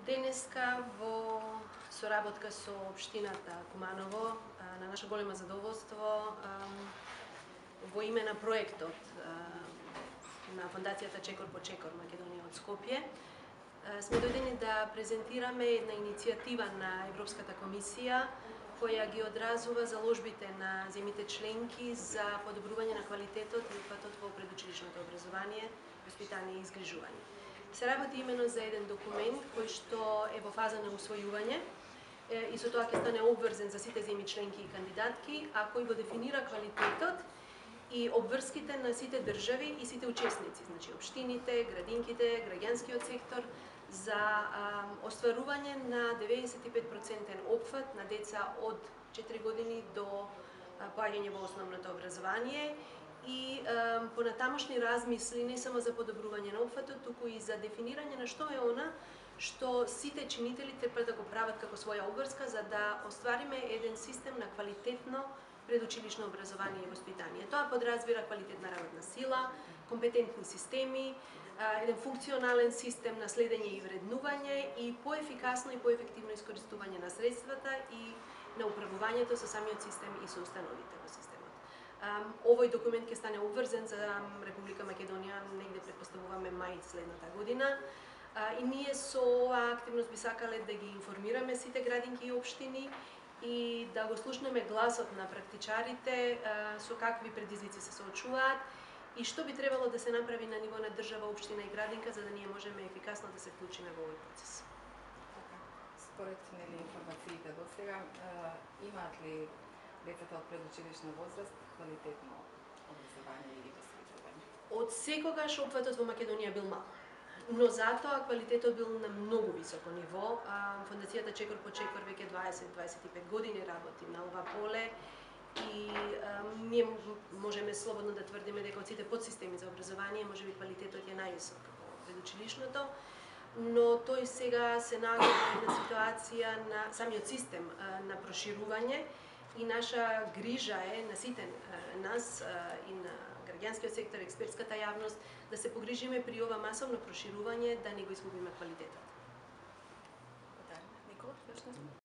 Денеска во соработка со општината Куманово, на наше големо задоволство, во име на проектот на Фондацијата Чекор по Чекор Македонија од Скопје, сме дојдени да презентираме една иницијатива на Европската комисија која ги одразува заложбите на земјите членки за подобрување на квалитетот и упатот во предучилишното образование, воспитание и изгрижување. Се работи имено за еден документ кој што е во фаза на усвојување и со тоа ќе стане обврзен за сите земји членки и кандидатки, а кој го дефинира квалитетот и обврските на сите држави и сите учесници, значи општините, градинките, граѓанскиот сектор, за остварување на 95% опфат на деца од 4 години до поаѓање во основното образование и понатамошни размисли не само за подобрување на опфатот, туку и за дефинирање на што е она што сите чинители треба да го прават како своја обврска за да оствариме еден систем на квалитетно предучилишно образование и воспитание. Тоа подразбира квалитетна работна сила, компетентни системи, еден функционален систем на следење и вреднување и поефикасно и поефективно искористување на средствата и на управувањето со самиот систем и со установите во системот. Овој документ ќе стане обврзен за Република Македонија негде претпоставуваме мај следната година. И ние со оваа активност би сакале да ги информираме сите градинки и општини и да го слушнеме гласот на практичарите со какви предизвици се соочуваат и што би требало да се направи на ниво на држава, општина и градинка за да ние можеме ефикасно да се вклучиме во овој процес. Според информациите до сега, имаат ли децата од предучилишна возраст квалитетно образование или воспитување? Од секогаш опфатот во Македонија бил мал, но затоа квалитетот бил на многу високо ниво. Фондацијата Чекор по Чекор веќе 20-25 години работи на ова поле и ние можеме слободно да тврдиме дека од сите подсистеми за образование можеби квалитетот е највисок во предучилишното, но тој сега се наоѓа во една ситуација на самиот систем на проширување и наша грижа е на сите нас и на граѓанскиот сектор, експертската јавност да се погрижиме при ова масовно проширување да не го изгубиме квалитетот. Никола,